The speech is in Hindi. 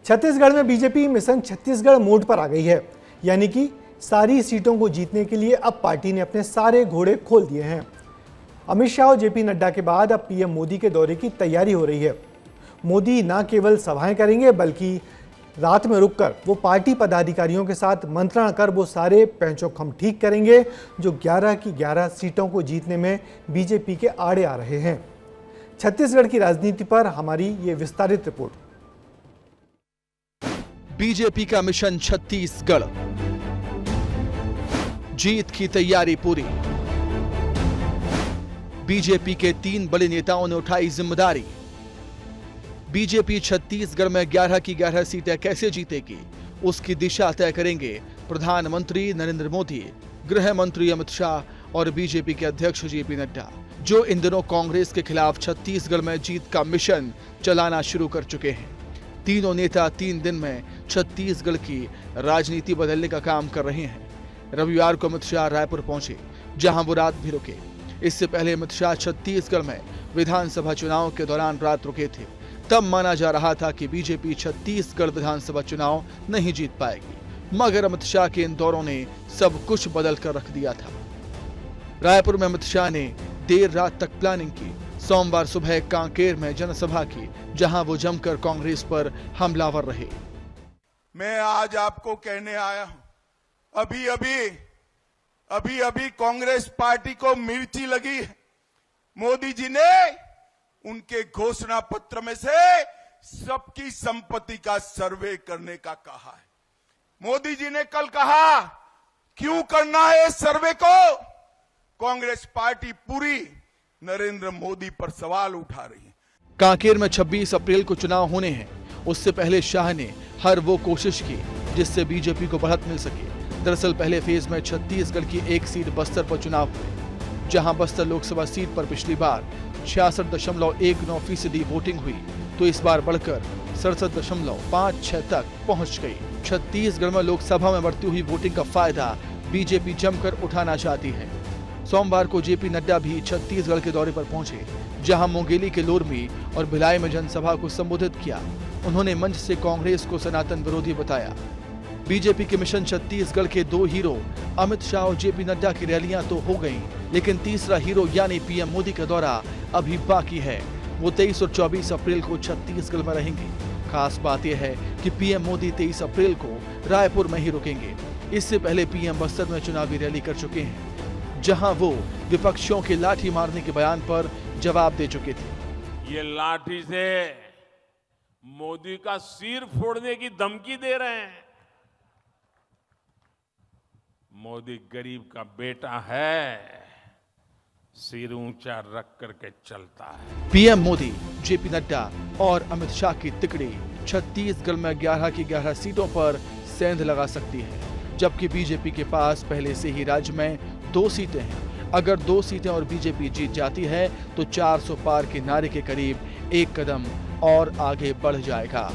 छत्तीसगढ़ में बीजेपी मिशन छत्तीसगढ़ मोड पर आ गई है, यानी कि सारी सीटों को जीतने के लिए अब पार्टी ने अपने सारे घोड़े खोल दिए हैं। अमित शाह और जेपी नड्डा के बाद अब पीएम मोदी के दौरे की तैयारी हो रही है। मोदी न केवल सभाएं करेंगे बल्कि रात में रुककर वो पार्टी पदाधिकारियों के साथ मंत्रणा कर वो सारे पैंचोखम ठीक करेंगे जो 11 की 11 सीटों को जीतने में बीजेपी के आड़े आ रहे हैं। छत्तीसगढ़ की राजनीति पर हमारी ये विस्तारित रिपोर्ट। बीजेपी का मिशन छत्तीसगढ़, जीत की तैयारी पूरी। बीजेपी के 3 बड़े नेताओं ने उठाई जिम्मेदारी। बीजेपी छत्तीसगढ़ में 11 की 11 सीटें कैसे जीतेगी, उसकी दिशा तय करेंगे प्रधानमंत्री नरेंद्र मोदी, गृह मंत्री अमित शाह और बीजेपी के अध्यक्ष जेपी नड्डा, जो इन दिनों कांग्रेस के खिलाफ छत्तीसगढ़ में जीत का मिशन चलाना शुरू कर चुके हैं। तीनों नेता 3 दिन में छत्तीसगढ़ की राजनीति बदलने का काम कर रहे हैं। रविवार को अमित शाह रायपुर पहुंचे, जहां वो रात भी रुके। इससे पहले अमित शाह छत्तीसगढ़ में विधानसभा चुनाव के दौरान रात रुके थे। तब माना जा रहा था कि बीजेपी छत्तीसगढ़ विधानसभा चुनाव नहीं जीत पाएगी, मगर अमित शाह के इन दौरों ने सब कुछ बदल कर रख दिया था। रायपुर में अमित शाह ने देर रात तक प्लानिंग की। सोमवार सुबह कांकेर में जनसभा की, जहां वो जमकर कांग्रेस पर हमलावर रहे। मैं आज आपको कहने आया हूं, अभी अभी कांग्रेस पार्टी को मिर्ची लगी है। मोदी जी ने उनके घोषणा पत्र में से सबकी संपत्ति का सर्वे करने का कहा है। मोदी जी ने कल कहा क्यों करना है इस सर्वे को। कांग्रेस पार्टी पूरी नरेंद्र मोदी पर सवाल उठा रही है। कांकेर में 26 अप्रैल को चुनाव होने हैं। उससे पहले शाह ने हर वो कोशिश की जिससे बीजेपी को बढ़त मिल सके। दरअसल पहले फेज में छत्तीसगढ़ की 1 सीट बस्तर पर चुनाव हुए, जहां बस्तर लोकसभा सीट पर पिछली बार 66.19% वोटिंग हुई, तो इस बार बढ़कर 67.56 तक पहुंच गई। छत्तीसगढ़ में लोकसभा में बढ़ती हुई वोटिंग का फायदा बीजेपी जमकर उठाना चाहती है। सोमवार को जेपी नड्डा भी छत्तीसगढ़ के दौरे पर पहुंचे, जहां मुंगेली के लोरमी और भिलाई में जनसभा को संबोधित किया। उन्होंने मंच से कांग्रेस को सनातन विरोधी बताया। बीजेपी के मिशन छत्तीसगढ़ के 2 हीरो अमित शाह और जेपी नड्डा की रैलियां तो हो गईं, लेकिन तीसरा हीरो यानी पीएम मोदी का दौरा अभी बाकी है। वो 23 और 24 अप्रैल को छत्तीसगढ़ में रहेंगे। खास बात यह है कि पीएम मोदी 23 अप्रैल को रायपुर में ही रुकेंगे। इससे पहले पीएम बस्तर में चुनावी रैली कर चुके हैं, जहां वो विपक्षियों के लाठी मारने के बयान पर जवाब दे चुके थे। ये लाठी से मोदी का सिर फोड़ने की धमकी दे रहे हैं। मोदी गरीब का बेटा है, सिर ऊंचा रख करके चलता है। पीएम मोदी, जेपी नड्डा और अमित शाह की तिकड़ी छत्तीसगढ़ में 11 की 11 सीटों पर सेंध लगा सकती है, जबकि बीजेपी के पास पहले से ही राज्य में 2 सीटें हैं। अगर 2 सीटें और बीजेपी जीत जाती है तो 400 पार के नारे के करीब एक कदम और आगे बढ़ जाएगा।